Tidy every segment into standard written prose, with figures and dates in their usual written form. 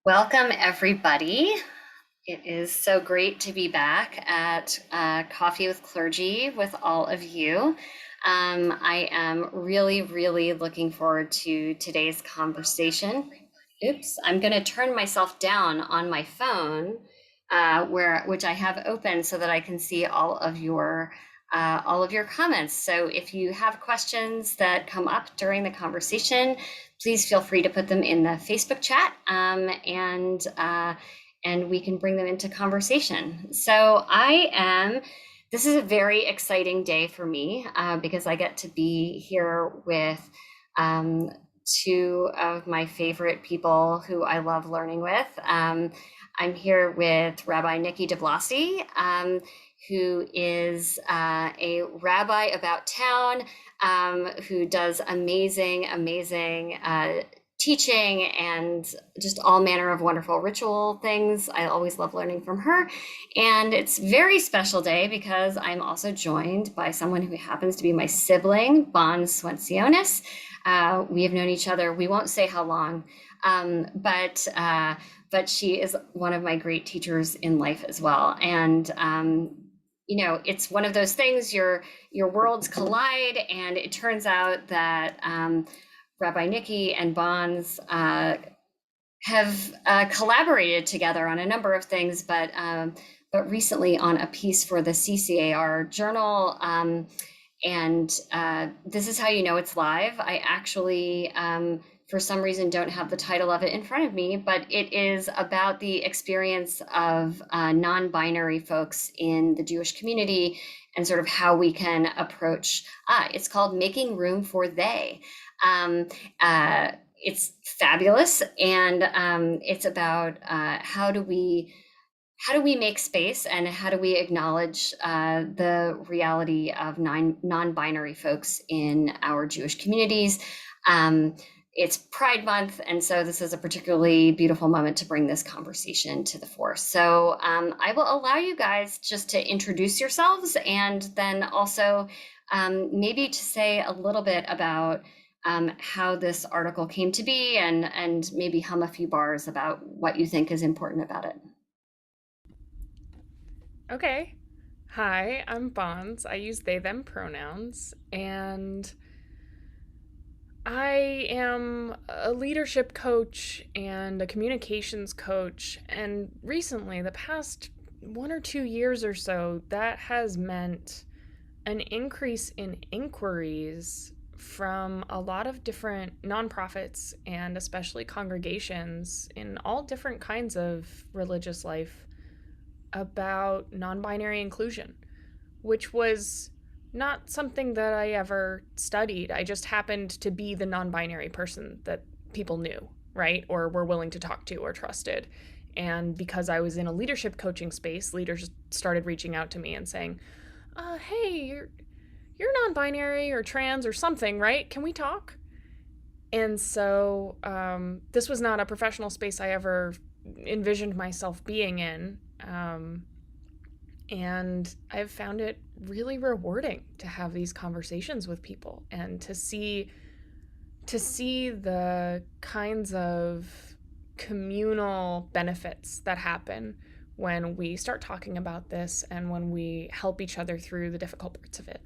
Welcome, everybody. It is so great to be back at Coffee with Clergy with all of you. I am really looking forward to today's conversation. Oops, I'm going to turn myself down on my phone, which I have open so that I can see all of your comments. So if you have questions that come up during the conversation, please feel free to put them in the Facebook chat, and we can bring them into conversation. So this is a very exciting day for me because I get to be here with two of my favorite people who I love learning with. I'm here with Rabbi Nicky who is a rabbi about town, who does amazing teaching and just all manner of wonderful ritual things. I always love learning from her. And it's a very special day because I'm also joined by someone who happens to be my sibling, Bon Swencionis. We have known each other, we won't say how long, but she is one of my great teachers in life as well. And it's one of those things, your worlds collide, and it turns out that Rabbi Nicky and Bonds have collaborated together on a number of things, but recently on a piece for the CCAR journal. And this is how you know it's live. I actually, for some reason, don't have the title of it in front of me, but it is about the experience of non-binary folks in the Jewish community and sort of how we can approach. It's called Making Room for They. It's fabulous, and it's about how do we make space and how do we acknowledge the reality of non-binary folks in our Jewish communities. It's Pride Month, and so this is a particularly beautiful moment to bring this conversation to the fore. So I will allow you guys just to introduce yourselves, and then also maybe to say a little bit about how this article came to be, and maybe hum a few bars about what you think is important about it. Okay. Hi, I'm Bonds. I use they, them pronouns, and I am a leadership coach and a communications coach. And recently, the past 1 or 2 years or so, that has meant an increase in inquiries from a lot of different nonprofits and especially congregations in all different kinds of religious life about non binary inclusion, which was not something that I ever studied. I just happened to be the non binary person that people knew, right? Or were willing to talk to or trusted. And because I was in a leadership coaching space, leaders started reaching out to me and saying, hey, you're non binary or trans or something, right? Can we talk? And so this was not a professional space I ever envisioned myself being in. And I've found it really rewarding to have these conversations with people and to see the kinds of communal benefits that happen when we start talking about this and when we help each other through the difficult parts of it.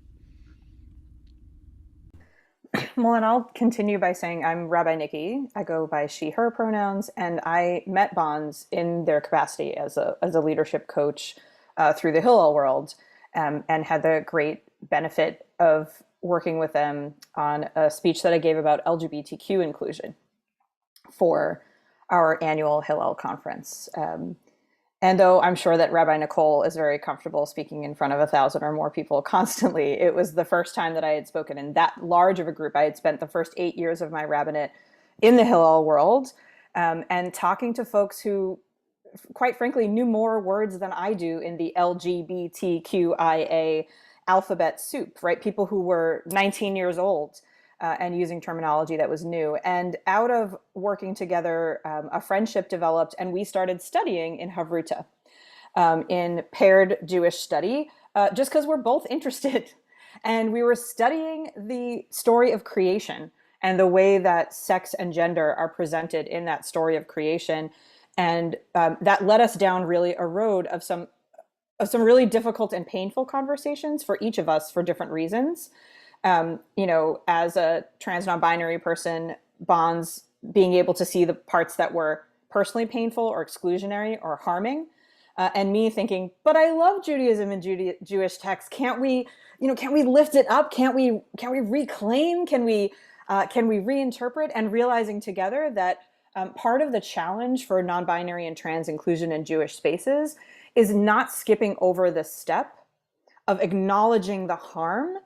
Well, and I'll continue by saying I'm Rabbi Nicky. I go by she, her pronouns, and I met Bonds in their capacity as a leadership coach through the Hillel world, and had the great benefit of working with them on a speech that I gave about LGBTQ inclusion for our annual Hillel conference. And though I'm sure that Rabbi Nicole is very comfortable speaking in front of 1,000 or more people constantly, it was the first time that I had spoken in that large of a group. I had spent the first 8 years of my rabbinate in the Hillel world, and talking to folks who, quite frankly, knew more words than I do in the LGBTQIA alphabet soup, right? People who were 19 years old and using terminology that was new. And out of working together, a friendship developed, and we started studying in Havruta, in paired Jewish study, just because we're both interested. And we were studying the story of creation and the way that sex and gender are presented in that story of creation. And that led us down really a road of some really difficult and painful conversations for each of us for different reasons. As a trans non-binary person, bonds being able to see the parts that were personally painful or exclusionary or harming, and me thinking, but I love Judaism and Jewish texts. Can't we lift it up? Can't we reclaim? Can we reinterpret? And realizing together that part of the challenge for non-binary and trans inclusion in Jewish spaces is not skipping over the step of acknowledging the harm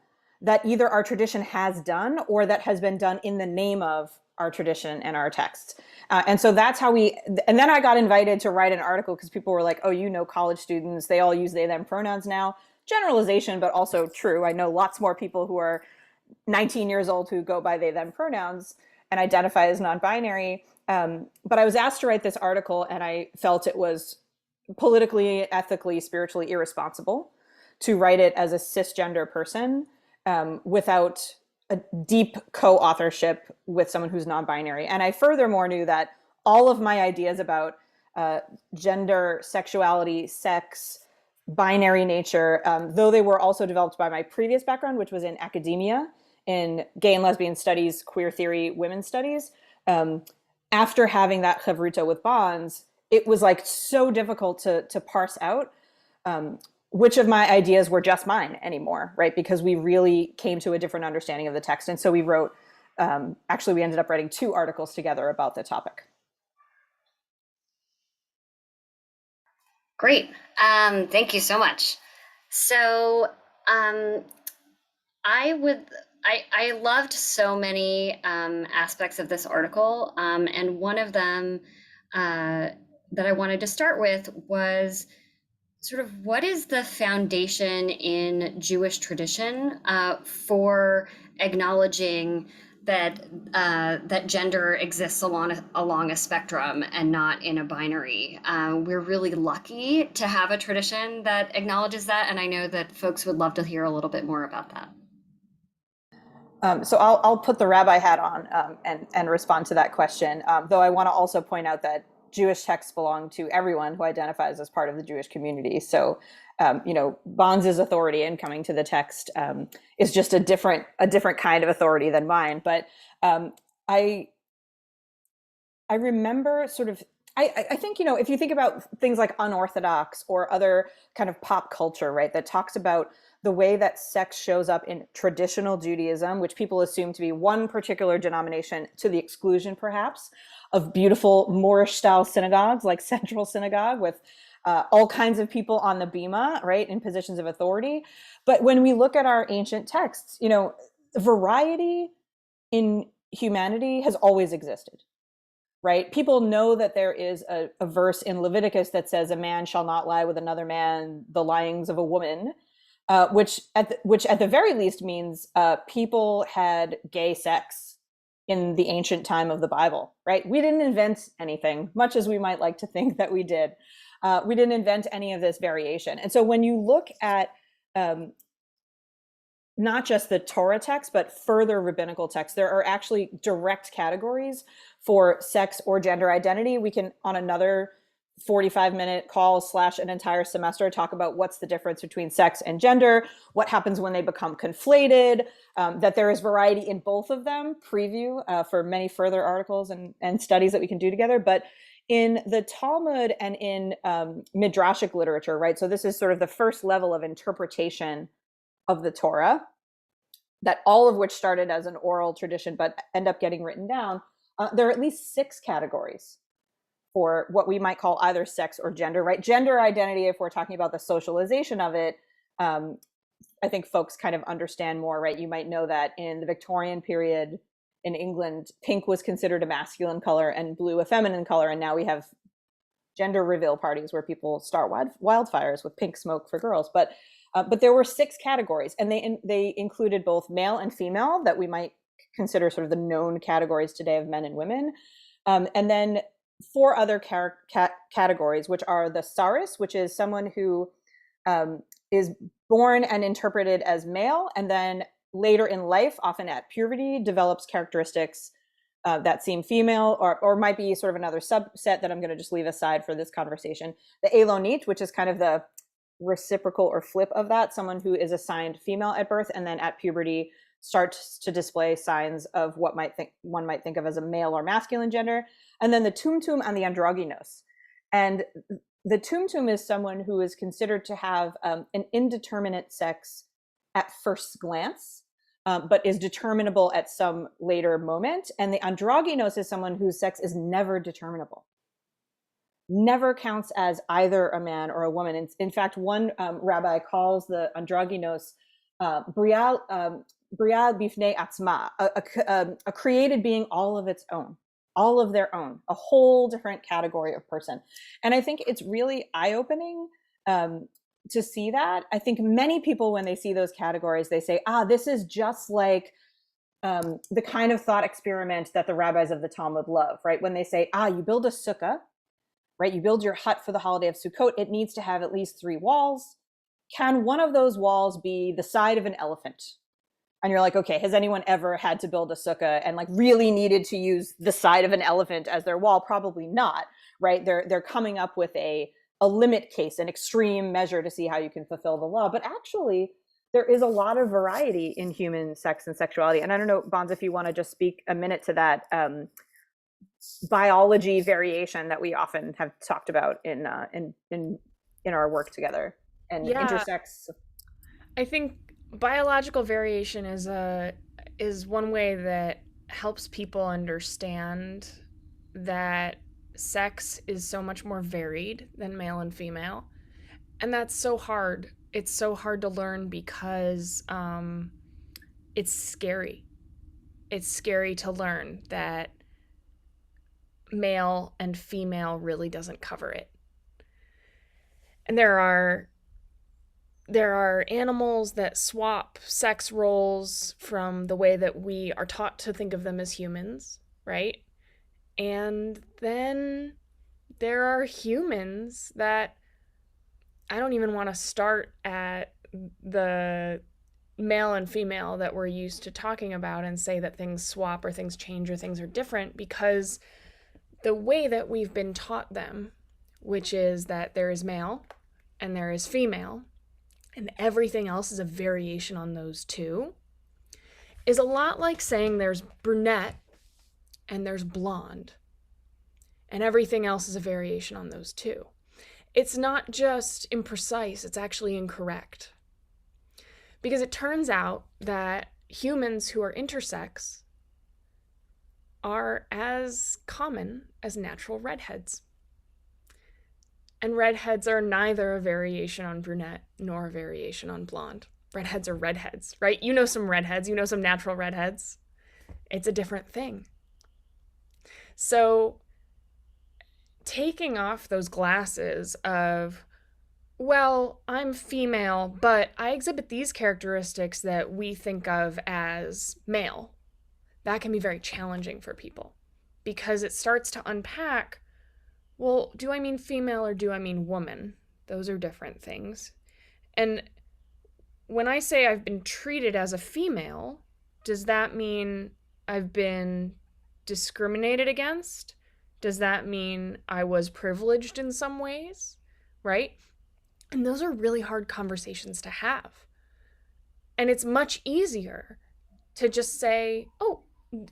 that either our tradition has done or that has been done in the name of our tradition and our texts. And so that's how and then I got invited to write an article because people were like, oh, college students, they all use they, them pronouns now. Generalization, but also true. I know lots more people who are 19 years old who go by they, them pronouns and identify as non-binary. But I was asked to write this article, and I felt it was politically, ethically, spiritually irresponsible to write it as a cisgender person without a deep co-authorship with someone who's non-binary. And I furthermore knew that all of my ideas about gender, sexuality, sex, binary nature, though they were also developed by my previous background, which was in academia, in gay and lesbian studies, queer theory, women's studies, after having that chavruta with bonds, it was like so difficult to parse out which of my ideas were just mine anymore, right? Because we really came to a different understanding of the text. And so we wrote, actually, we ended up writing 2 articles together about the topic. Great. Thank you so much. So I loved so many aspects of this article. And one of them that I wanted to start with was sort of what is the foundation in Jewish tradition for acknowledging that that gender exists along a spectrum and not in a binary. We're really lucky to have a tradition that acknowledges that, and I know that folks would love to hear a little bit more about that. So I'll put the rabbi hat on and respond to that question. Though I want to also point out that Jewish texts belong to everyone who identifies as part of the Jewish community. So, Bonds' authority in coming to the text is just a different kind of authority than mine. But I remember sort of, I think, if you think about things like unorthodox or other kind of pop culture, right, that talks about the way that sex shows up in traditional Judaism, which people assume to be one particular denomination to the exclusion, perhaps, of beautiful Moorish-style synagogues like Central Synagogue with all kinds of people on the bima, right, in positions of authority. But when we look at our ancient texts, variety in humanity has always existed, right? People know that there is a verse in Leviticus that says a man shall not lie with another man, the lyings of a woman, which at the very least means people had gay sex in the ancient time of the Bible, right? We didn't invent anything, much as we might like to think that we did. We didn't invent any of this variation. And so when you look at not just the Torah text, but further rabbinical texts, there are actually direct categories for sex or gender identity. We can, on another 45-minute call / an entire semester, talk about what's the difference between sex and gender, what happens when they become conflated, that there is variety in both of them, preview for many further articles and studies that we can do together. But in the Talmud and in Midrashic literature, right, so this is sort of the first level of interpretation of the Torah, that all of which started as an oral tradition but end up getting written down, there are at least 6 categories for what we might call either sex or gender, right? Gender identity, if we're talking about the socialization of it, I think folks kind of understand more, right? You might know that in the Victorian period in England, pink was considered a masculine color and blue a feminine color. And now we have gender reveal parties where people start wildfires with pink smoke for girls. But there were 6 categories, and they included both male and female that we might consider sort of the known categories today of men and women. And then 4 other categories, which are the saris, which is someone who is born and interpreted as male, and then later in life, often at puberty, develops characteristics that seem female, or might be sort of another subset that I'm going to just leave aside for this conversation. The Elonit, which is kind of the reciprocal or flip of that, someone who is assigned female at birth and then at puberty starts to display signs of what one might think of as a male or masculine gender. And then the Tumtum and the Androgynous. And the Tumtum is someone who is considered to have an indeterminate sex at first glance, but is determinable at some later moment. And the Androgynous is someone whose sex is never determinable, never counts as either a man or a woman. In fact, one rabbi calls the Androgynous Brial Bifnei Atzma, a created being all of its own, all of their own, a whole different category of person. And I think it's really eye-opening to see that. I think many people, when they see those categories, they say, this is just like the kind of thought experiment that the rabbis of the Talmud love, right? When they say, you build a sukkah, right? You build your hut for the holiday of Sukkot. It needs to have at least 3 walls. Can one of those walls be the side of an elephant? And you're like, okay, has anyone ever had to build a sukkah and like really needed to use the side of an elephant as their wall? Probably not, right? They're coming up with a limit case, an extreme measure to see how you can fulfill the law. But actually, there is a lot of variety in human sex and sexuality. And I don't know, Bonds, if you want to just speak a minute to that biology variation that we often have talked about in our work together, and intersex. I think biological variation is one way that helps people understand that sex is so much more varied than male and female. And that's so hard. It's so hard to learn because it's scary. It's scary to learn that male and female really doesn't cover it. And there are animals that swap sex roles from the way that we are taught to think of them as humans, right? And then there are humans that I don't even want to start at the male and female that we're used to talking about and say that things swap or things change or things are different, because the way that we've been taught them, which is that there is male and there is female, and everything else is a variation on those two, is a lot like saying there's brunette and there's blonde, and everything else is a variation on those two. It's not just imprecise, it's actually incorrect. Because it turns out that humans who are intersex are as common as natural redheads. And redheads are neither a variation on brunette nor a variation on blonde. Redheads are redheads, right? You know some redheads, you know some natural redheads. It's a different thing. So taking off those glasses of, well, I'm female, but I exhibit these characteristics that we think of as male, that can be very challenging for people, because it starts to unpack, well, do I mean female or do I mean woman? Those are different things. And when I say I've been treated as a female, does that mean I've been discriminated against? Does that mean I was privileged in some ways? Right? And those are really hard conversations to have. And it's much easier to just say, oh,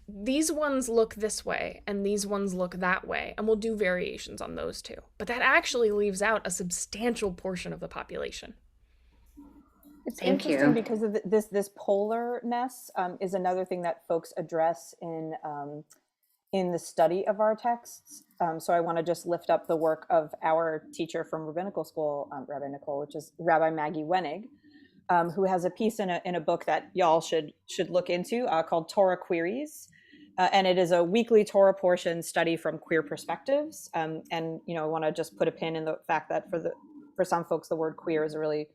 these ones look this way and these ones look that way, and we'll do variations on those two. But that actually leaves out a substantial portion of the population. It's interesting because of this polarness is another thing that folks address in the study of our texts. So I want to just lift up the work of our teacher from rabbinical school, Rabbi Nicole, which is Rabbi Maggie Wenig, who has a piece in a book that y'all should look into called Torah Queries. And it is a weekly Torah portion study from queer perspectives. And, I want to just put a pin in the fact that for some folks, the word queer is a really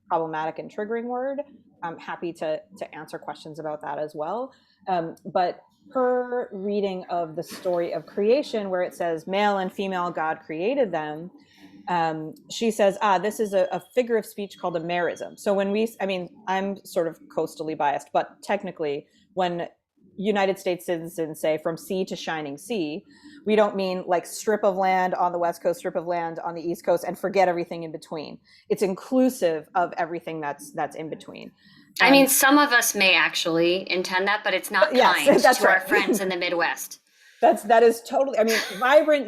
problematic and triggering word. I'm happy to answer questions about that as well. But her reading of the story of creation, where it says male and female God created them, she says, this is a figure of speech called Amerism. So when I'm sort of coastally biased, but technically when United States citizens say from sea to shining sea, we don't mean like strip of land on the West Coast, strip of land on the East Coast, and forget everything in between. It's inclusive of everything that's in between. I mean, some of us may actually intend that, but it's not Yes, kind that's to our right. friends in the Midwest. That is totally, I mean,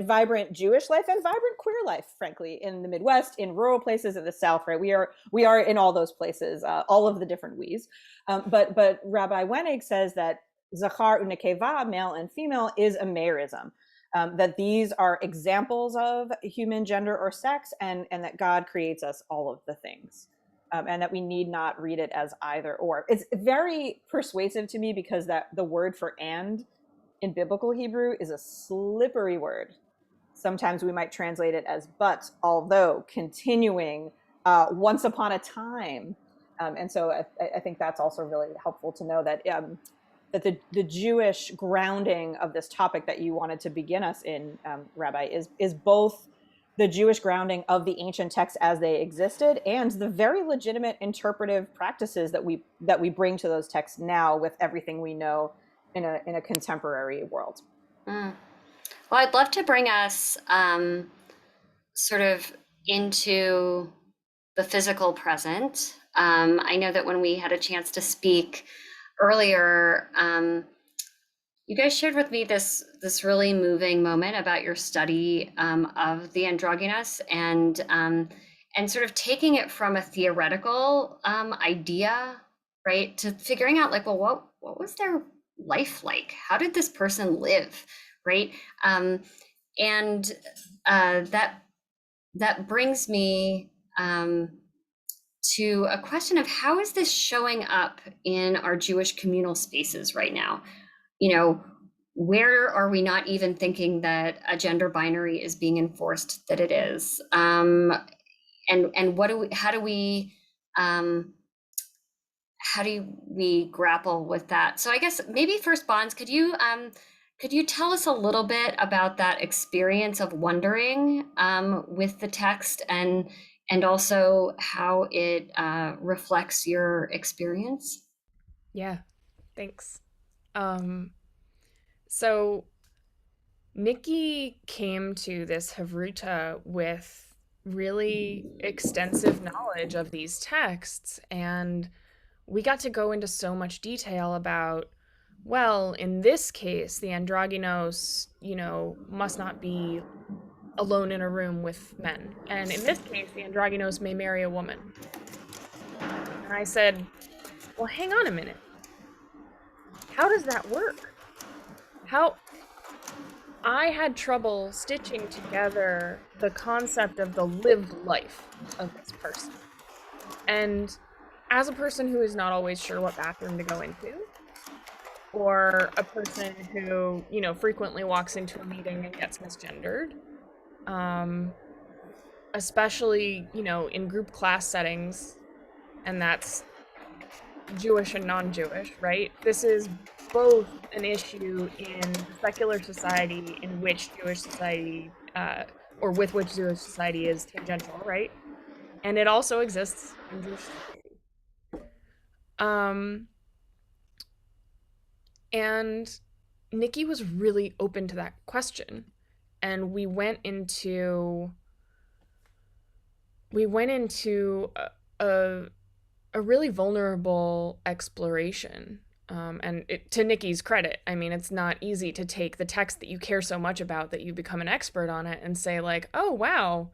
vibrant Jewish life and vibrant queer life, frankly, in the Midwest, in rural places in the South, right? We are in all those places, all of the different we's. But Rabbi Wenig says that Zachar u'nekeva, male and female, is Amerism. That these are examples of human gender or sex, and that God creates us all of the things. And that we need not read it as either or. It's very persuasive to me because that the word for and in biblical Hebrew is a slippery word. Sometimes we might translate it as but, although, continuing, once upon a time. And so I think that's also really helpful to know that that the Jewish grounding of this topic that you wanted to begin us in, Rabbi, is both the Jewish grounding of the ancient texts as they existed and the very legitimate interpretive practices that we bring to those texts now with everything we know in a contemporary world. Mm. Well, I'd love to bring us sort of into the physical present. I know that when we had a chance to speak earlier, you guys shared with me this really moving moment about your study of the androgynous and sort of taking it from a theoretical idea, right, to figuring out like, well, what was their life like? How did this person live, right? And that brings me to a question of how is this showing up in our Jewish communal spaces right now? You know, where are we not even thinking that a gender binary is being enforced that it is? And how do we grapple with that? So I guess maybe first, Bonds, could you tell us a little bit about that experience of wondering with the text and also how it reflects your experience? Yeah, thanks. So Nicky came to this Havruta with really extensive knowledge of these texts, and we got to go into so much detail about, well, in this case, the androgynous, must not be alone in a room with men. And in this case, the androgynous may marry a woman. And I said, well, hang on a minute. How does that work? I had trouble stitching together the concept of the lived life of this person. And as a person who is not always sure what bathroom to go into, or a person who, frequently walks into a meeting and gets misgendered, especially, in group class settings, and that's Jewish and non-Jewish, right? This is both an issue in the secular society in which Jewish society, or with which Jewish society is tangential, right? And it also exists in Jewish society. And Nicky was really open to that question. And we went into a really vulnerable exploration. And to Nicky's credit, I mean, it's not easy to take the text that you care so much about that you become an expert on it and say like, oh, wow,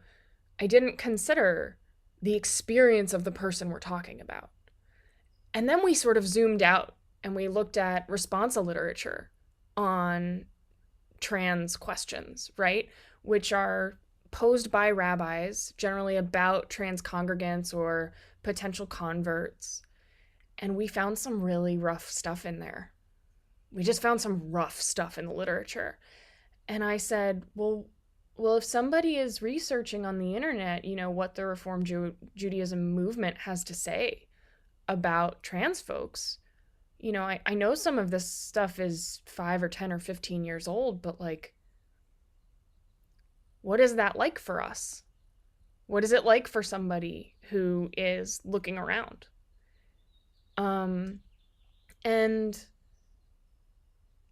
I didn't consider the experience of the person we're talking about. And then we sort of zoomed out and we looked at responsa literature on trans questions, right? Which are posed by rabbis, generally about trans congregants or potential converts. And we found some really rough stuff in there. We just found some rough stuff in the literature. And I said, well, if somebody is researching on the internet, what the Reform Judaism movement has to say about trans folks, I know some of this stuff is 5 or 10 or 15 years old, but like, what is that like for us? What is it like for somebody who is looking around? And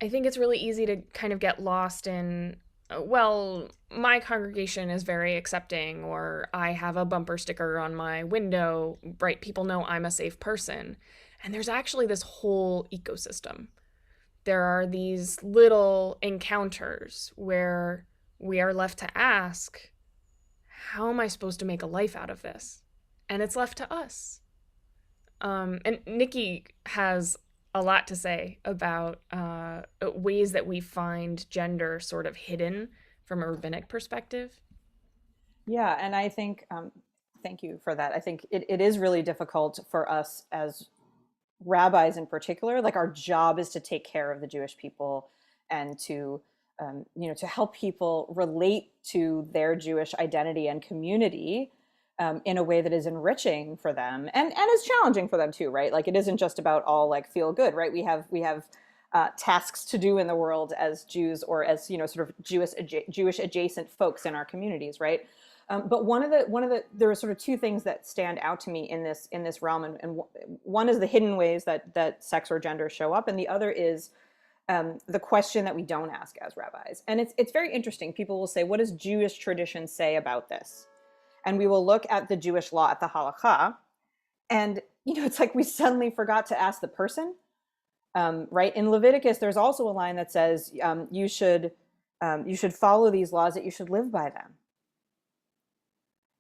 I think it's really easy to kind of get lost in, well, my congregation is very accepting, or I have a bumper sticker on my window, right? People know I'm a safe person. And there's actually this whole ecosystem. There are these little encounters where we are left to ask, how am I supposed to make a life out of this? And it's left to us. And Nicky has a lot to say about ways that we find gender sort of hidden from a rabbinic perspective. Yeah, and I think, thank you for that. I think it is really difficult for us as rabbis in particular. Like, our job is to take care of the Jewish people and to, to help people relate to their Jewish identity and community in a way that is enriching for them and is challenging for them too, right? Like, it isn't just about all like feel good, right? We have tasks to do in the world as Jews, or as sort of Jewish adjacent folks in our communities, right? But there are sort of two things that stand out to me in this realm, and one is the hidden ways that sex or gender show up, and the other is the question that we don't ask as rabbis. And it's very interesting. People will say, "What does Jewish tradition say about this?" And we will look at the Jewish law, at the halakha, and it's like we suddenly forgot to ask the person. Right, in Leviticus, there's also a line that says you should follow these laws, that you should live by them.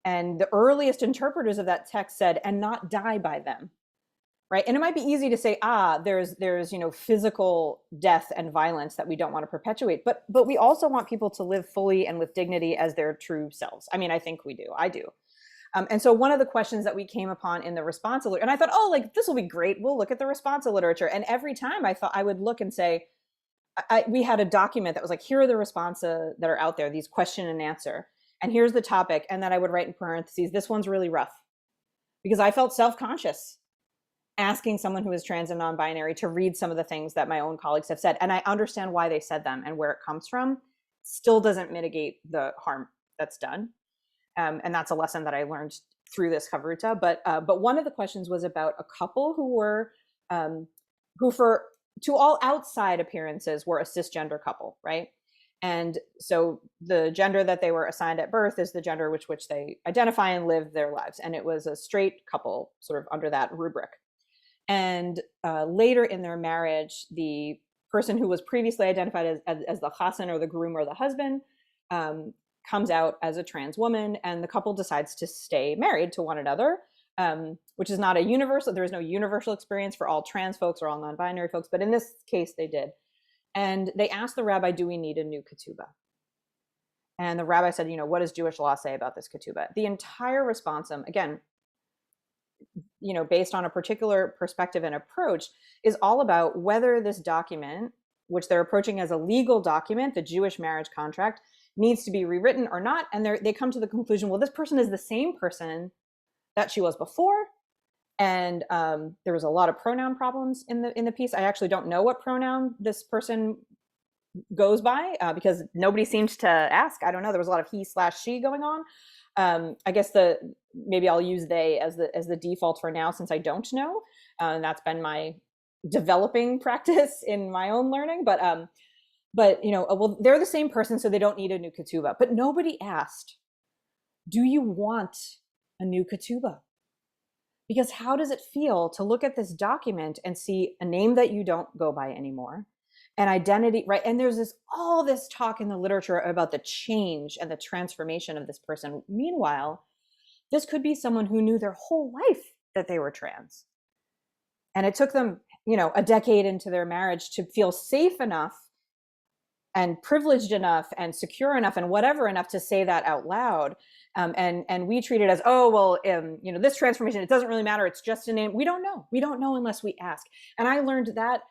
And the earliest interpreters of that text said, and not die by them, right? And it might be easy to say, there's physical death and violence that we don't want to perpetuate, but we also want people to live fully and with dignity as their true selves. I mean, I think we do. I do. And so one of the questions that we came upon in the responsa literature, and I thought, like, this will be great. We'll look at the responsa literature. And every time I thought I would look and say, we had a document that was like, here are the responsa that are out there, these question and answer. And here's the topic. And then I would write in parentheses, this one's really rough. Because I felt self-conscious asking someone who is trans and non-binary to read some of the things that my own colleagues have said. And I understand why they said them and where it comes from. Still doesn't mitigate the harm that's done. And that's a lesson that I learned through this chavruta. But one of the questions was about a couple who were, who to all outside appearances were a cisgender couple, right? And so the gender that they were assigned at birth is the gender which they identify and live their lives. And it was a straight couple sort of under that rubric. And later in their marriage, the person who was previously identified as the chassan, or the groom, or the husband, comes out as a trans woman, and the couple decides to stay married to one another, which is not a universal, there is no universal experience for all trans folks or all non-binary folks, but in this case they did. And they asked the rabbi, do we need a new ketubah? And the rabbi said, what does Jewish law say about this ketubah? The entire responsum, again, based on a particular perspective and approach, is all about whether this document, which they're approaching as a legal document, the Jewish marriage contract, needs to be rewritten or not. And they come to the conclusion, well, this person is the same person that she was before. And there was a lot of pronoun problems in the piece. I actually don't know what pronoun this person goes by because nobody seemed to ask. I don't know. There was a lot of he/she going on. I guess maybe I'll use they as the default for now, since I don't know. And that's been my developing practice in my own learning. But well, they're the same person, so they don't need a new ketubah. But nobody asked, do you want a new ketubah? Because how does it feel to look at this document and see a name that you don't go by anymore, an identity, right? And there's all this talk in the literature about the change and the transformation of this person. Meanwhile, this could be someone who knew their whole life that they were trans. And it took them, a decade into their marriage to feel safe enough and privileged enough and secure enough and whatever enough to say that out loud. And we treat it as, this transformation, it doesn't really matter. It's just a name. We don't know. We don't know unless we ask. And I learned that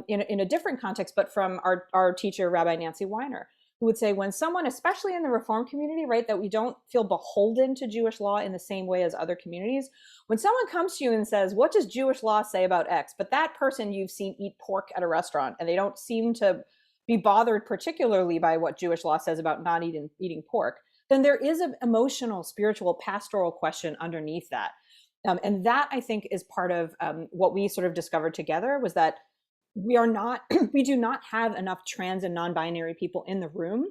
in a different context, but from our teacher, Rabbi Nancy Weiner, who would say when someone, especially in the Reform community, right, that we don't feel beholden to Jewish law in the same way as other communities, when someone comes to you and says, what does Jewish law say about X? But that person you've seen eat pork at a restaurant, and they don't seem to be bothered particularly by what Jewish law says about not eating pork, then there is an emotional, spiritual, pastoral question underneath that. And that, I think, is part of what we sort of discovered together, was that we do not have enough trans and non-binary people in the room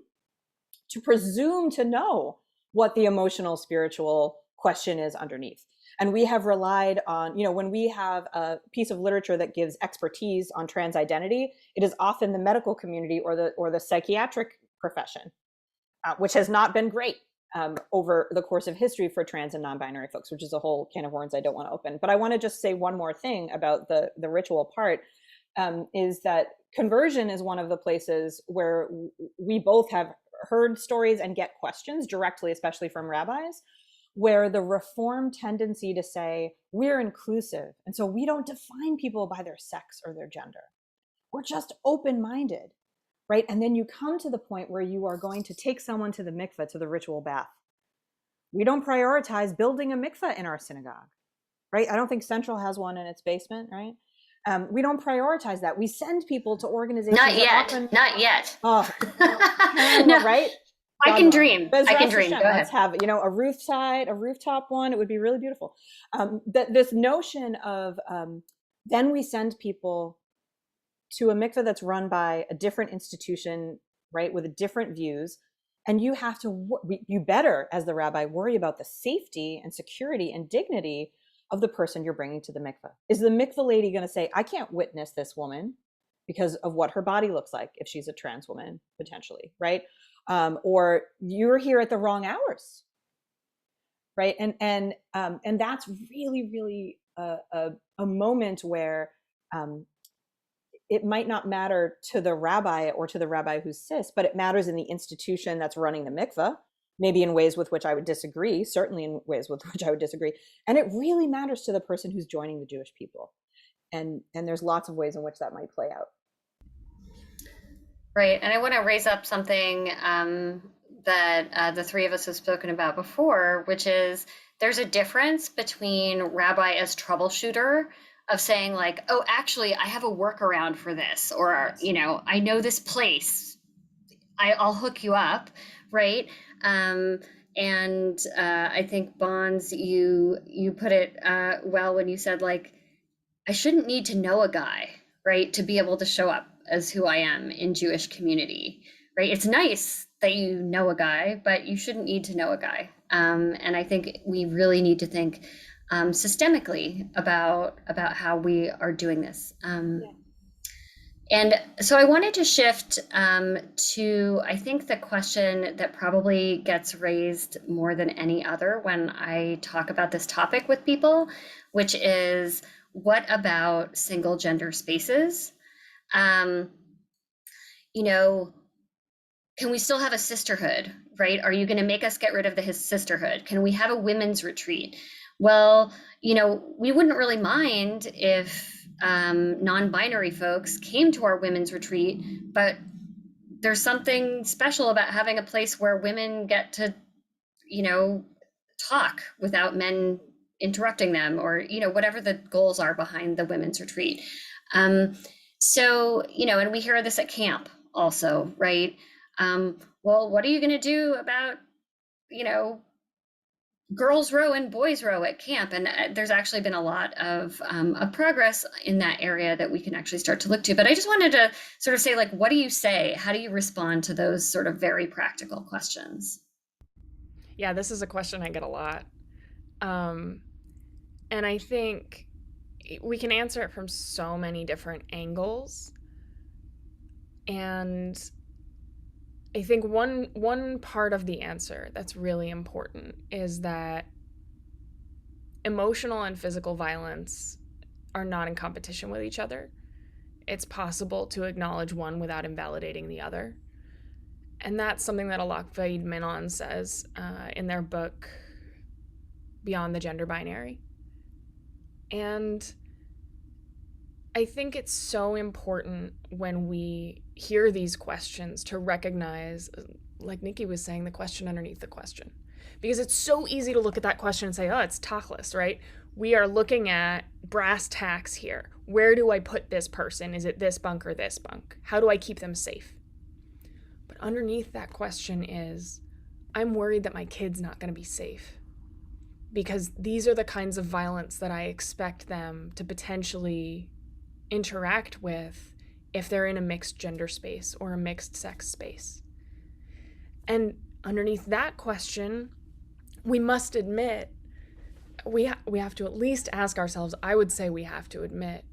to presume to know what the emotional, spiritual question is underneath. And we have relied on, when we have a piece of literature that gives expertise on trans identity, it is often the medical community or the psychiatric profession, which has not been great over the course of history for trans and non-binary folks, which is a whole can of worms I don't want to open. But I want to just say one more thing about the ritual part, is that conversion is one of the places where we both have heard stories and get questions directly, especially from rabbis, where the reform tendency to say we're inclusive, and so we don't define people by their sex or their gender. We're just open-minded, right? And then you come to the point where you are going to take someone to the mikveh, to the ritual bath. We don't prioritize building a mikveh in our synagogue, right? I don't think Central has one in its basement, right? We don't prioritize that. We send people to organizations. Not yet. Oh, no, right? I can dream. I can dream. Go ahead. Let's have, a rooftop one. It would be really beautiful. This notion of then we send people to a mikveh that's run by a different institution, right, with different views, and you have to, you better, as the rabbi, worry about the safety and security and dignity of the person you're bringing to the mikveh. Is the mikveh lady going to say, I can't witness this woman because of what her body looks like if she's a trans woman, potentially, right? Or you're here at the wrong hours, right? And that's really, really a moment where it might not matter to the rabbi or to the rabbi who's cis, but it matters in the institution that's running the mikveh, maybe in ways with which I would disagree, certainly in ways with which I would disagree. And it really matters to the person who's joining the Jewish people. And there's lots of ways in which that might play out. Right. And I want to raise up something that the three of us have spoken about before, which is there's a difference between rabbi as troubleshooter of saying like, oh, actually, I have a workaround for this, or, I know this place, I'll hook you up. Right. And I think Bonds, you put it well when you said like, I shouldn't need to know a guy, right, to be able to show up as who I am in Jewish community, right? It's nice that you know a guy, but you shouldn't need to know a guy. And I think we really need to think systemically about how we are doing this. And so I wanted to shift to, I think, the question that probably gets raised more than any other when I talk about this topic with people, which is, what about single gender spaces? Can we still have a sisterhood, right? Are you going to make us get rid of the sisterhood? Can we have a women's retreat? Well, we wouldn't really mind if non-binary folks came to our women's retreat, but there's something special about having a place where women get to, talk without men interrupting them, or, whatever the goals are behind the women's retreat. So, and we hear this at camp also, right? Well, what are you going to do about, girls row and boys row at camp? And there's actually been a lot of progress in that area that we can actually start to look to. But I just wanted to sort of say, like, what do you say? How do you respond to those sort of very practical questions? Yeah, this is a question I get a lot. And I think we can answer it from so many different angles. And I think one part of the answer that's really important is that emotional and physical violence are not in competition with each other. It's possible to acknowledge one without invalidating the other. And that's something that Alak Vaid Menon says in their book, Beyond the Gender Binary. And I think it's so important when we hear these questions to recognize, like Nicky was saying, the question underneath the question. Because it's so easy to look at that question and say, oh, it's tachlis, right? We are looking at brass tacks here. Where do I put this person? Is it this bunk or this bunk? How do I keep them safe? But underneath that question is, I'm worried that my kid's not going to be safe. Because these are the kinds of violence that I expect them to potentially interact with if they're in a mixed gender space or a mixed sex space? And underneath that question, we must admit, we have to at least ask ourselves, I would say we have to admit,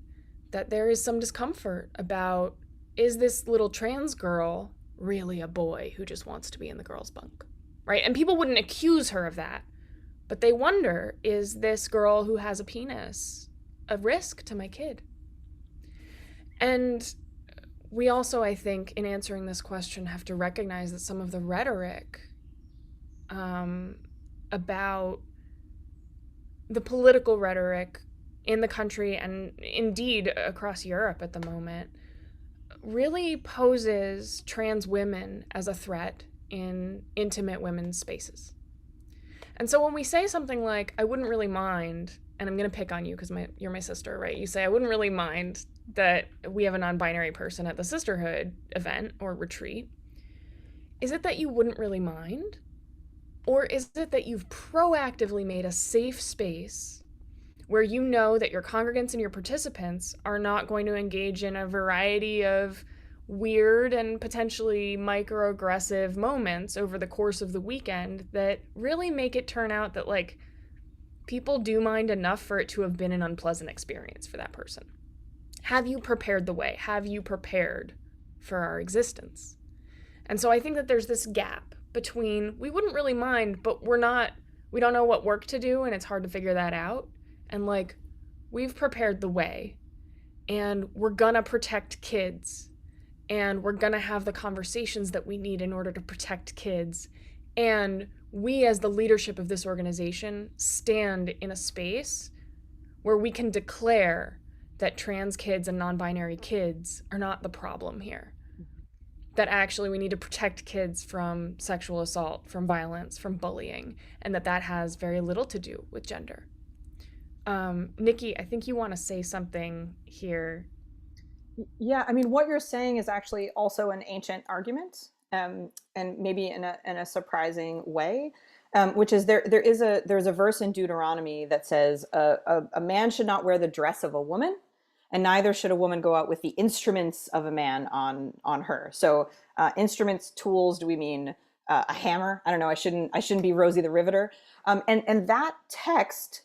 that there is some discomfort about, is this little trans girl really a boy who just wants to be in the girls' bunk, right? And people wouldn't accuse her of that, but they wonder, is this girl who has a penis a risk to my kid? And we also, I think, in answering this question, have to recognize that some of the rhetoric about the political rhetoric in the country and indeed across Europe at the moment really poses trans women as a threat in intimate women's spaces. And so when we say something like, I wouldn't really mind, and I'm going to pick on you because you're my sister, right? You say, I wouldn't really mind that we have a non-binary person at the sisterhood event or retreat. Is it that you wouldn't really mind? Or is it that you've proactively made a safe space where you know that your congregants and your participants are not going to engage in a variety of weird and potentially microaggressive moments over the course of the weekend that really make it turn out that, like, people do mind enough for it to have been an unpleasant experience for that person? Have you prepared the way? Have you prepared for our existence? And so I think that there's this gap between, we wouldn't really mind, but we don't know what work to do and it's hard to figure that out. And like, we've prepared the way and we're gonna protect kids and we're gonna have the conversations that we need in order to protect kids. And we, as the leadership of this organization, stand in a space where we can declare that trans kids and non-binary kids are not the problem here. That actually we need to protect kids from sexual assault, from violence, from bullying, and that has very little to do with gender. Nicky, I think you want to say something here. Yeah, I mean, what you're saying is actually also an ancient argument, and maybe in a surprising way, which is there's a verse in Deuteronomy that says a man should not wear the dress of a woman, and neither should a woman go out with the instruments of a man on her. So instruments, tools. Do we mean a hammer? I don't know. I shouldn't be Rosie the Riveter. And that text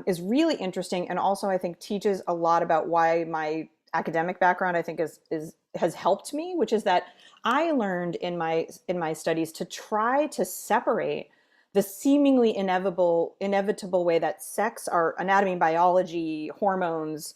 is really interesting, and also I think teaches a lot about why my academic background, I think, has helped me, which is that I learned in my studies to try to separate the seemingly inevitable way that sex, our anatomy, biology, hormones,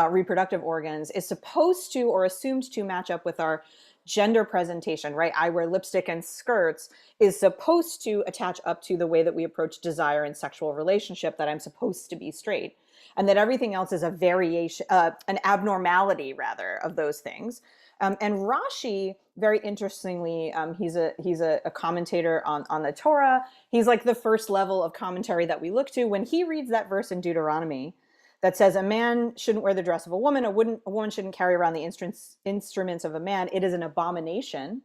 reproductive organs, is supposed to or assumed to match up with our gender presentation, right? I wear lipstick and skirts is supposed to attach up to the way that we approach desire and sexual relationship, that I'm supposed to be straight, and that everything else is a variation, an abnormality rather, of those things. And Rashi, very interestingly, he's a commentator on the Torah. He's like the first level of commentary that we look to. When he reads that verse in Deuteronomy that says a man shouldn't wear the dress of a woman, a woman shouldn't carry around the instruments of a man, it is an abomination.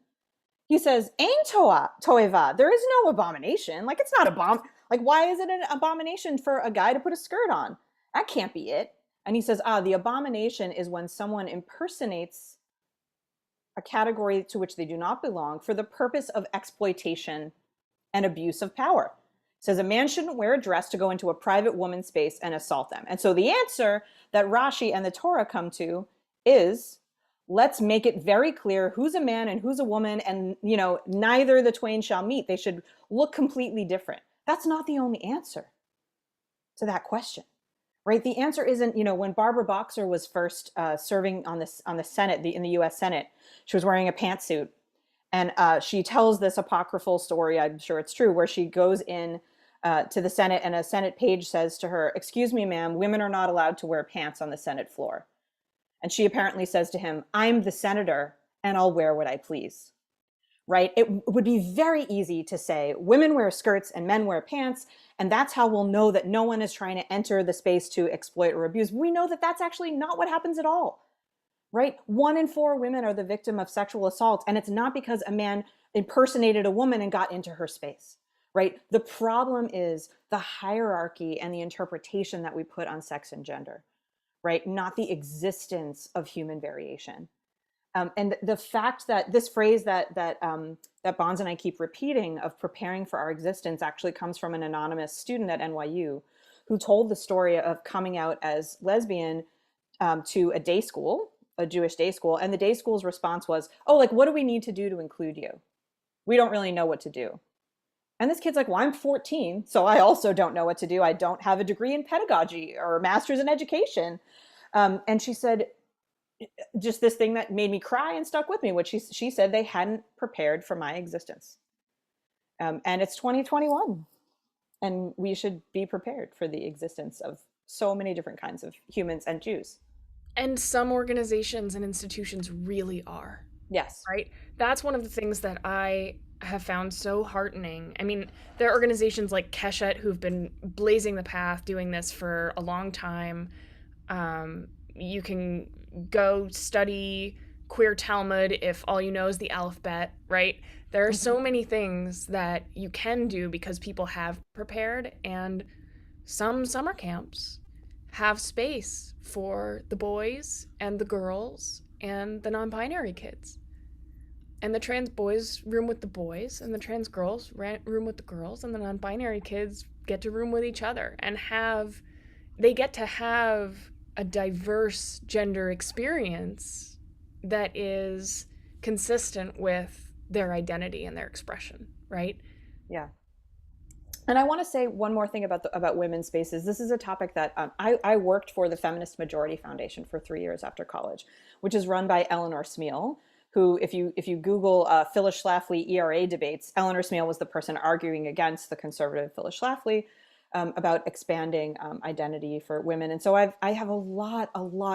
He says, Ein toeva, there is no abomination. Like, it's not like, why is it an abomination for a guy to put a skirt on? That can't be it. And he says, the abomination is when someone impersonates a category to which they do not belong for the purpose of exploitation and abuse of power. Says a man shouldn't wear a dress to go into a private woman's space and assault them. And so the answer that Rashi and the Torah come to is, let's make it very clear who's a man and who's a woman, and neither the twain shall meet. They should look completely different. That's not the only answer to that question, right? The answer isn't, when Barbara Boxer was first serving on the Senate, in the U.S. Senate, she was wearing a pantsuit, and she tells this apocryphal story, I'm sure it's true, where she goes in to the Senate, and a Senate page says to her, "Excuse me, ma'am, women are not allowed to wear pants on the Senate floor." And she apparently says to him, "I'm the senator, and I'll wear what I please." Right? It would be very easy to say women wear skirts and men wear pants, and that's how we'll know that no one is trying to enter the space to exploit or abuse. We know that that's actually not what happens at all. Right? 1 in 4 women are the victim of sexual assault, and it's not because a man impersonated a woman and got into her space. Right? The problem is the hierarchy and the interpretation that we put on sex and gender. right? Not the existence of human variation. And the fact that this phrase that Bonds and I keep repeating of preparing for our existence actually comes from an anonymous student at NYU who told the story of coming out as lesbian to a day school, a Jewish day school, and the day school's response was, "Oh, like what do we need to do to include you? We don't really know what to do." And this kid's like, "Well, I'm 14, so I also don't know what to do. I don't have a degree in pedagogy or a master's in education." And she said, just this thing that made me cry and stuck with me, which she said they hadn't prepared for my existence. And it's 2021, and we should be prepared for the existence of so many different kinds of humans and Jews. And some organizations and institutions really are. Yes. Right? That's one of the things that I have found so heartening. I mean, there are organizations like Keshet who've been blazing the path, doing this for a long time. You can go study queer Talmud if all you know is the alphabet, right? There are so many things that you can do because people have prepared, and some summer camps have space for the boys and the girls and the non-binary kids. And the trans boys room with the boys, and the trans girls room with the girls, and the non-binary kids get to room with each other and they get to have a diverse gender experience that is consistent with their identity and their expression, right? Yeah. And I want to say one more thing about women's spaces. This is a topic that I worked for the Feminist Majority Foundation for 3 years after college, which is run by Eleanor Smeal, who, if you Google Phyllis Schlafly ERA debates, Eleanor Smeal was the person arguing against the conservative Phyllis Schlafly about expanding identity for women. And so I have a lot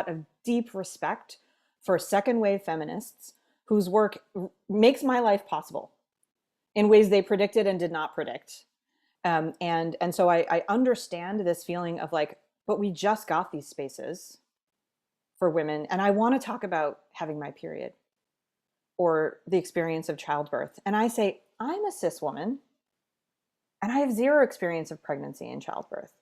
of deep respect for second wave feminists whose work makes my life possible in ways they predicted and did not predict. And so I understand this feeling of like, but we just got these spaces for women. And I want to talk about having my period or the experience of childbirth. And I say, I'm a cis woman and I have zero experience of pregnancy and childbirth,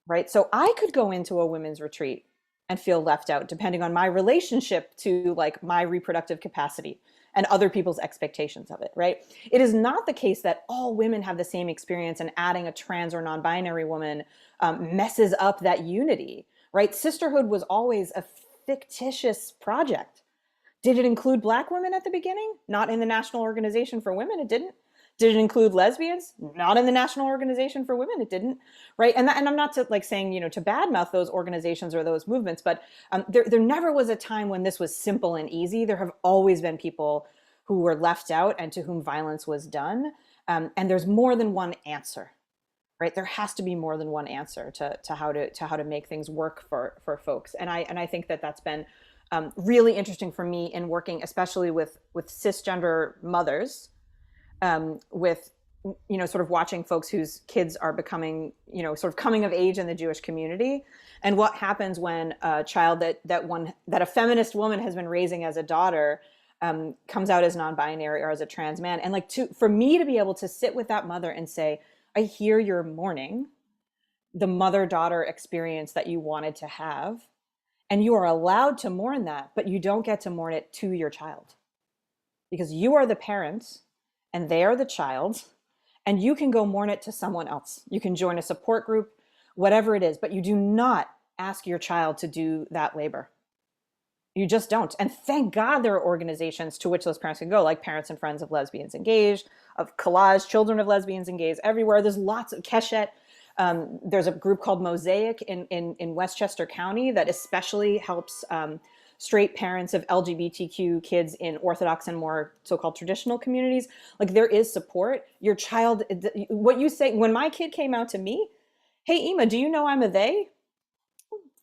right? So I could go into a women's retreat and feel left out depending on my relationship to like my reproductive capacity and other people's expectations of it, right? It is not the case that all women have the same experience, and adding a trans or non-binary woman messes up that unity, right? Sisterhood was always a fictitious project. Did it include Black women at the beginning? Not in the National Organization for Women, it didn't. Did it include lesbians? Not in the National Organization for Women, it didn't, right? And I'm not to like saying, to badmouth those organizations or those movements, but there never was a time when this was simple and easy. There have always been people who were left out and to whom violence was done. And there's more than one answer, right? There has to be more than one answer to how to make things work for folks. And I think that's been really interesting for me in working, especially with cisgender mothers, with sort of watching folks whose kids are becoming sort of coming of age in the Jewish community, and what happens when a child that a feminist woman has been raising as a daughter comes out as non-binary or as a trans man, and for me to be able to sit with that mother and say, I hear you're mourning the mother-daughter experience that you wanted to have, and you are allowed to mourn that, but you don't get to mourn it to your child, because you are the parent and they are the child, and you can go mourn it to someone else. You can join a support group, whatever it is, but you do not ask your child to do that labor. You just don't. And thank God there are organizations to which those parents can go, like Parents and Friends of Lesbians and Gays, of Collage, Children of Lesbians and Gays, everywhere. There's lots of Keshet. There's a group called Mosaic in Westchester County that especially helps straight parents of LGBTQ kids in Orthodox and more so-called traditional communities. Like, there is support. Your child, what you say, when my kid came out to me, hey, Ema, do you know I'm a they?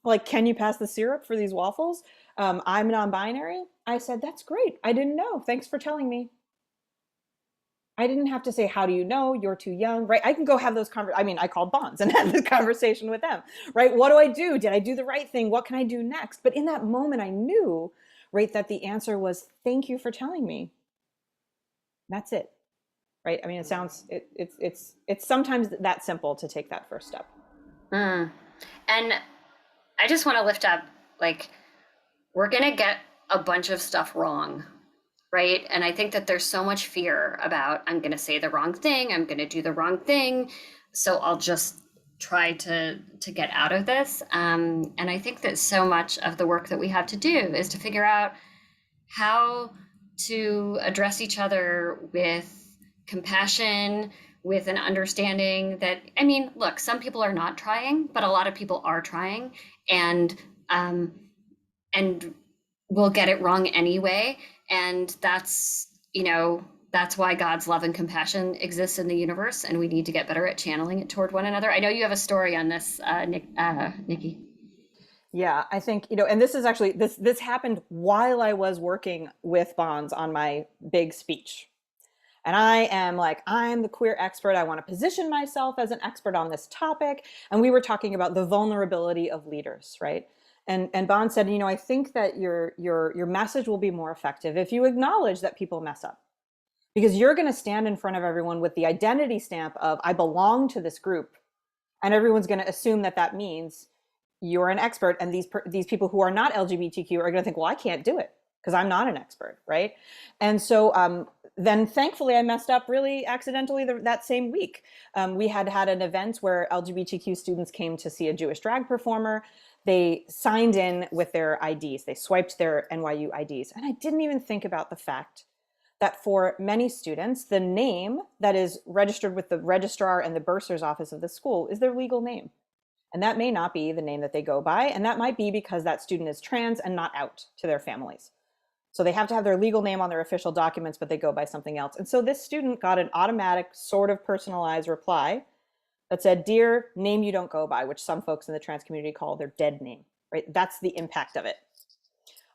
Like, can you pass the syrup for these waffles? I'm non-binary. I said, that's great. I didn't know. Thanks for telling me. I didn't have to say, how do you know? You're too young, right? I can go have those I called Bonds and had this conversation with them, right? What do I do? Did I do the right thing? What can I do next? But in that moment, I knew, right, that the answer was, thank you for telling me. That's it, right? I mean, it's sometimes that simple to take that first step. And I just want to lift up, like, we're going to get a bunch of stuff wrong, right? And I think that there's so much fear about, I'm going to say the wrong thing, I'm going to do the wrong thing, so I'll just try to get out of this. And I think that so much of the work that we have to do is to figure out how to address each other with compassion, with an understanding that, I mean, look, some people are not trying, but a lot of people are trying, and and we'll get it wrong anyway. And that's why God's love and compassion exists in the universe, and we need to get better at channeling it toward one another. I know you have a story on this, Nikki. Yeah, I think, and this is actually, this happened while I was working with Bonds on my big speech. And I am like, I'm the queer expert. I want to position myself as an expert on this topic. And we were talking about the vulnerability of leaders, right? And Bond said, I think that your message will be more effective if you acknowledge that people mess up. Because you're going to stand in front of everyone with the identity stamp of, I belong to this group. And everyone's going to assume that that means you're an expert. And these people who are not LGBTQ are going to think, well, I can't do it because I'm not an expert, right? And so then thankfully I messed up really accidentally that same week. We had an event where LGBTQ students came to see a Jewish drag performer. They signed in with their IDs. They swiped their NYU IDs. And I didn't even think about the fact that for many students, the name that is registered with the registrar and the bursar's office of the school is their legal name. And that may not be the name that they go by. And that might be because that student is trans and not out to their families. So they have to have their legal name on their official documents, but they go by something else. And so this student got an automatic sort of personalized reply that said, "Dear name you don't go by," which some folks in the trans community call their dead name, right? That's the impact of it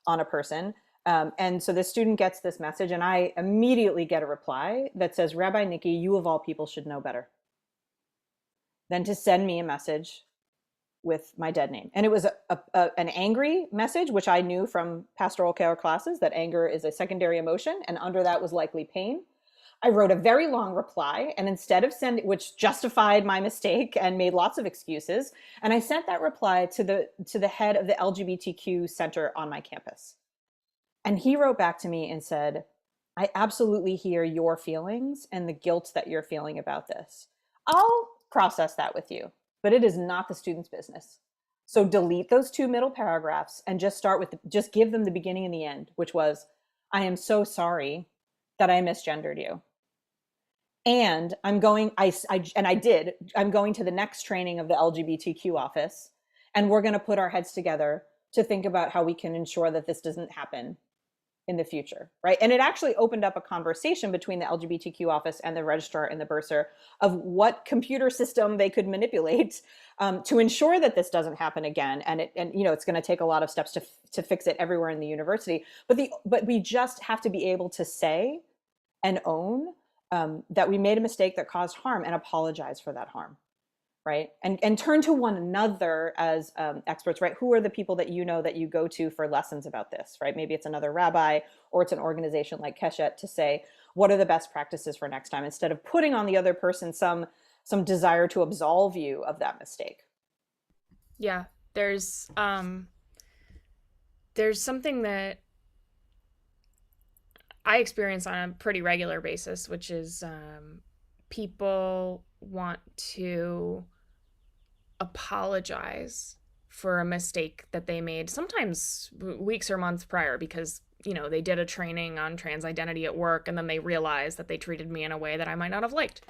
on a person. And so this student gets this message, and I immediately get a reply that says, "Rabbi Nicky, you of all people should know better than to send me a message with my dead name." And it was an angry message, which I knew from pastoral care classes, that anger is a secondary emotion, and under that was likely pain. I wrote a very long reply, and instead of sending, which justified my mistake and made lots of excuses, and I sent that reply to the head of the LGBTQ center on my campus. And he wrote back to me and said, "I absolutely hear your feelings and the guilt that you're feeling about this. I'll process that with you, but it is not the student's business. So delete those two middle paragraphs and just just give them the beginning and the end, which was, I am so sorry that I misgendered you. And I'm going to the next training of the LGBTQ office, and we're going to put our heads together to think about how we can ensure that this doesn't happen in the future," right? And it actually opened up a conversation between the LGBTQ office and the registrar and the bursar of what computer system they could manipulate to ensure that this doesn't happen again. And it's going to take a lot of steps to fix it everywhere in the university. But we just have to be able to say and own that we made a mistake that caused harm and apologize for that harm. Right. And turn to one another as experts, right? Who are the people that that you go to for lessons about this, right? Maybe it's another rabbi, or it's an organization like Keshet to say, what are the best practices for next time, instead of putting on the other person some desire to absolve you of that mistake. Yeah, there's something that I experience on a pretty regular basis, which is people want to apologize for a mistake that they made, sometimes weeks or months prior, because they did a training on trans identity at work, and then they realized that they treated me in a way that I might not have liked,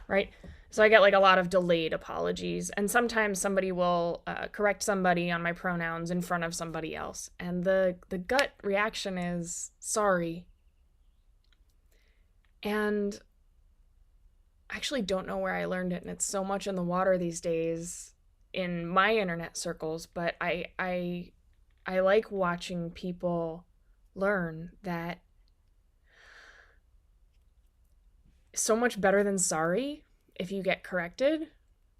right? So I get like a lot of delayed apologies, and sometimes somebody will correct somebody on my pronouns in front of somebody else, and the gut reaction is sorry. And I actually don't know where I learned it, and it's so much in the water these days in my internet circles, but I like watching people learn that so much better than sorry, if you get corrected,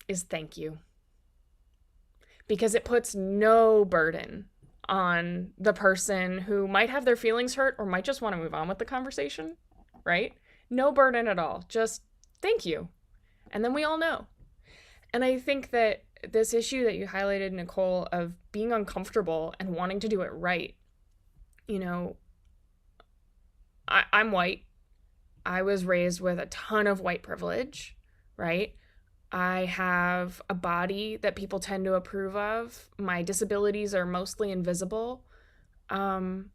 is thank you. Because it puts no burden on the person who might have their feelings hurt or might just want to move on with the conversation, right? No burden at all. Just thank you. And then we all know. And I think that this issue that you highlighted, Nicole, of being uncomfortable and wanting to do it right. You know, I'm white. I was raised with a ton of white privilege, right? I have a body that people tend to approve of. My disabilities are mostly invisible. Um,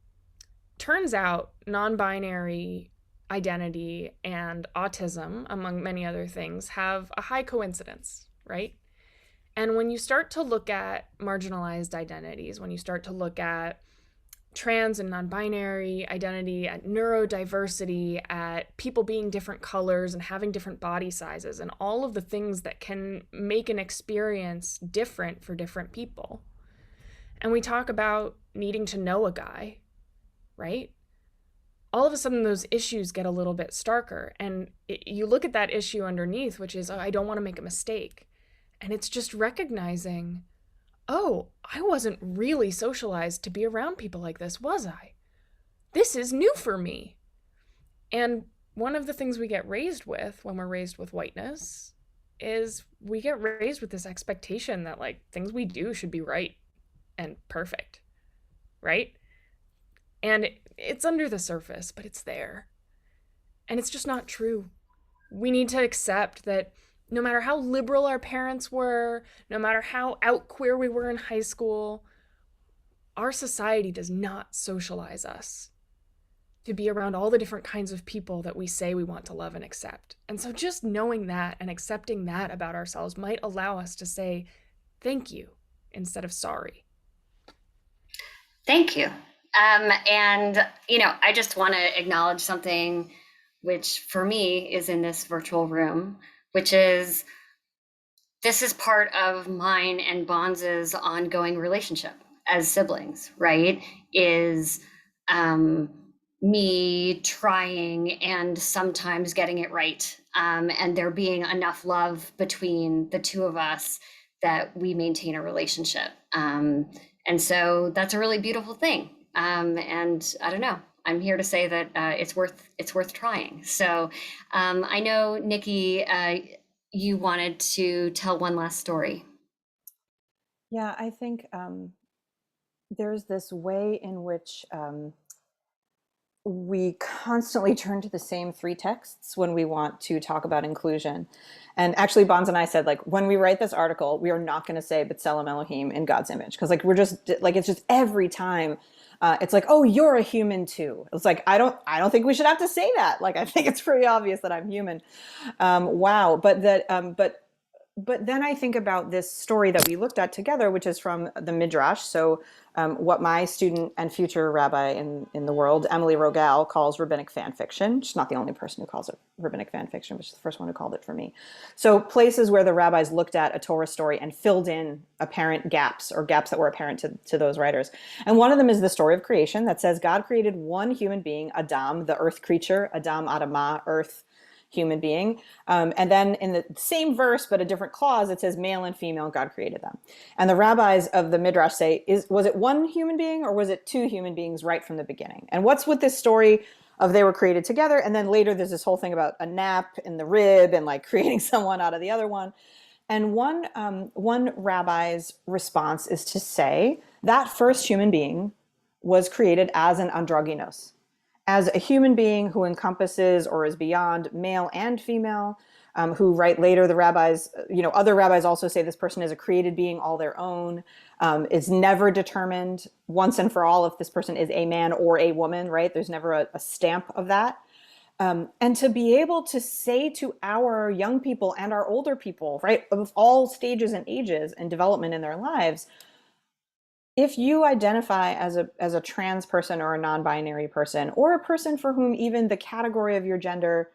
Turns out non binary identity and autism, among many other things, have a high coincidence, right? And when you start to look at marginalized identities, when you start to look at trans and non-binary identity, at neurodiversity, at people being different colors and having different body sizes, and all of the things that can make an experience different for different people. And we talk about needing to know a guy, right? All of a sudden those issues get a little bit starker, and you look at that issue underneath, which is, oh, I don't want to make a mistake. And it's just recognizing, oh, I wasn't really socialized to be around people like this, was I? This is new for me. And one of the things we get raised with when we're raised with whiteness is we get raised with this expectation that like things we do should be right and perfect, right? And it's under the surface, but it's there. And it's just not true. We need to accept that no matter how liberal our parents were, no matter how out queer we were in high school, our society does not socialize us to be around all the different kinds of people that we say we want to love and accept. And so just knowing that and accepting that about ourselves might allow us to say thank you instead of sorry. Thank you. And, I just want to acknowledge something which for me is in this virtual room, which is this is part of mine and Bonds' ongoing relationship as siblings, right? Is me trying and sometimes getting it right. And there being enough love between the two of us that we maintain a relationship. And so that's a really beautiful thing. And I don't know, I'm here to say that it's worth trying. So I know, Nicky, you wanted to tell one last story. Yeah, I think there's this way in which we constantly turn to the same three texts when we want to talk about inclusion. And actually, Bonds and I said, like, when we write this article, we are not going to say B'Tselem Elohim in God's image. Because, like, we're just, like, it's just every time it's like, oh, you're a human too. It's like, I don't think we should have to say that. Like, I think it's pretty obvious that I'm human. Wow. But then I think about this story that we looked at together, which is from the Midrash. So what my student and future rabbi in the world, Emily Rogal, calls rabbinic fan fiction. She's not the only person who calls it rabbinic fan fiction, but she's the first one who called it for me. So places where the rabbis looked at a Torah story and filled in apparent gaps, or gaps that were apparent to those writers. And one of them is the story of creation that says God created one human being, Adam, the earth creature, Adam, Adamah, earth, human being. And then in the same verse, but a different clause, it says male and female, God created them. And the rabbis of the Midrash say, was it one human being or was it two human beings right from the beginning? And what's with this story of they were created together? And then later there's this whole thing about a nap in the rib and like creating someone out of the other one. And one rabbi's response is to say that first human being was created as an androgynous, as a human being who encompasses or is beyond male and female, who right later the rabbis, other rabbis also say this person is a created being all their own, is never determined once and for all if this person is a man or a woman, right? There's never a stamp of that. And to be able to say to our young people and our older people, right, of all stages and ages and development in their lives, if you identify as a trans person or a non-binary person, or a person for whom even the category of your gender,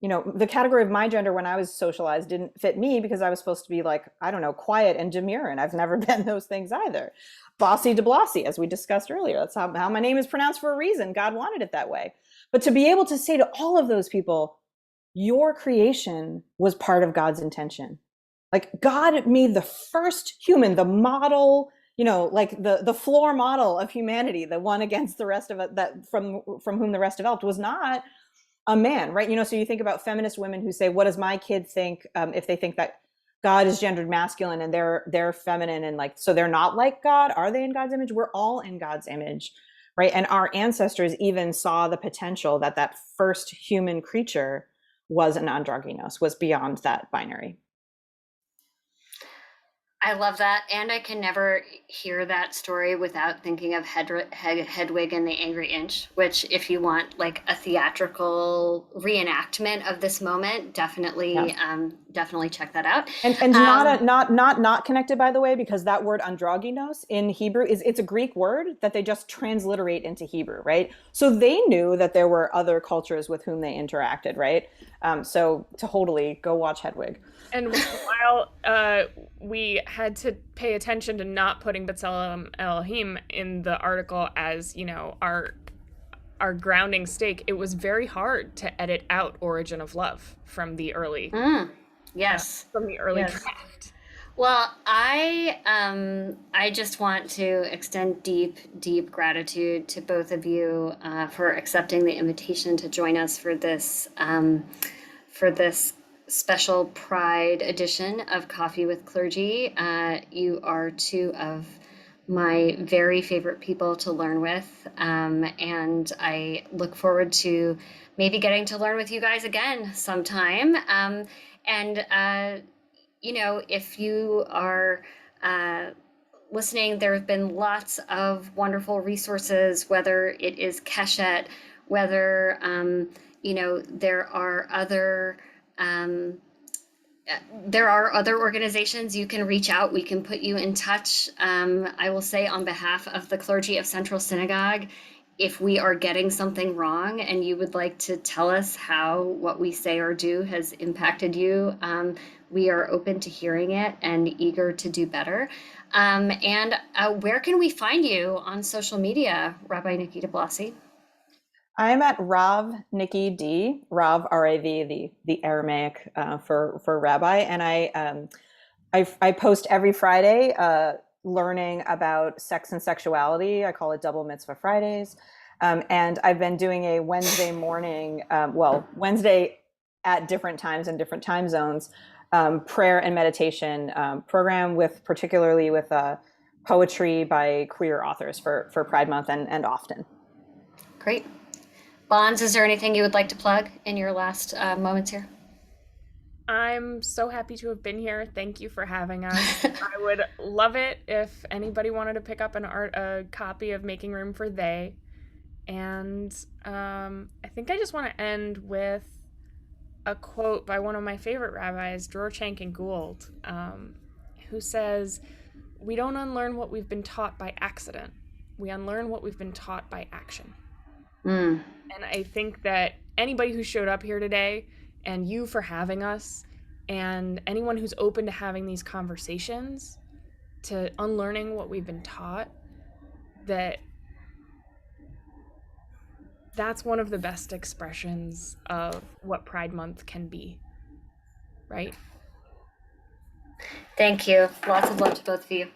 the category of my gender when I was socialized didn't fit me because I was supposed to be like, I don't know, quiet and demure, and I've never been those things either. Bossy de Blossy, as we discussed earlier. That's how my name is pronounced for a reason. God wanted it that way. But to be able to say to all of those people, your creation was part of God's intention. Like God made the first human, the model, like the floor model of humanity, the one against the rest of it, that from whom the rest developed, was not a man, right? So you think about feminist women who say, what does my kid think if they think that God is gendered masculine and they're feminine, and like, so they're not like God. Are they in God's image? We're all in God's image, right? And our ancestors even saw the potential that that first human creature was an androgynous, was beyond that binary. I love that, and I can never hear that story without thinking of Hedwig and the Angry Inch. Which, if you want like a theatrical reenactment of this moment, Yeah. definitely check that out. And Um, not connected, by the way, because that word androgynos in Hebrew is, it's a Greek word that they just transliterate into Hebrew, right? So they knew that there were other cultures with whom they interacted, right? So totally go watch Hedwig. And while we had to pay attention to not putting B'Tselem Elohim in the article as, you know, our grounding stake, it was very hard to edit out Origin of Love yes, from the early yes. draft. Well, I just want to extend deep gratitude to both of you for accepting the invitation to join us for this special Pride edition of Coffee with Clergy. You are two of my very favorite people to learn with, and I look forward to maybe getting to learn with you guys again sometime. And you know, if you are listening, there have been lots of wonderful resources, whether it is Keshet, whether, you know, there are other organizations you can reach out. We can put you in touch. I will say on behalf of the clergy of Central Synagogue, if we are getting something wrong and you would like to tell us how what we say or do has impacted you, we are open to hearing it and eager to do better. And where can we find you on social media, Rabbi Nicky de Blasi? I'm at Rav Nicky D, Rav RAV, the Aramaic for rabbi, and I post every Friday learning about sex and sexuality. I call it Double Mitzvah Fridays, and I've been doing a Wednesday morning, Wednesday at different times in different time zones, prayer and meditation program with particularly with poetry by queer authors for Pride Month and often. Great. Bonds, is there anything you would like to plug in your last moments here? I'm so happy to have been here. Thank you for having us. I would love it if anybody wanted to pick up a copy of Making Room for They. And I think I just want to end with a quote by one of my favorite rabbis, Dror Chankin Gould, who says, "We don't unlearn what we've been taught by accident. We unlearn what we've been taught by action." Mm. And I think that anybody who showed up here today, and you for having us, and anyone who's open to having these conversations, to unlearning what we've been taught, that's one of the best expressions of what Pride Month can be, right? Thank you. Lots of love to both of you.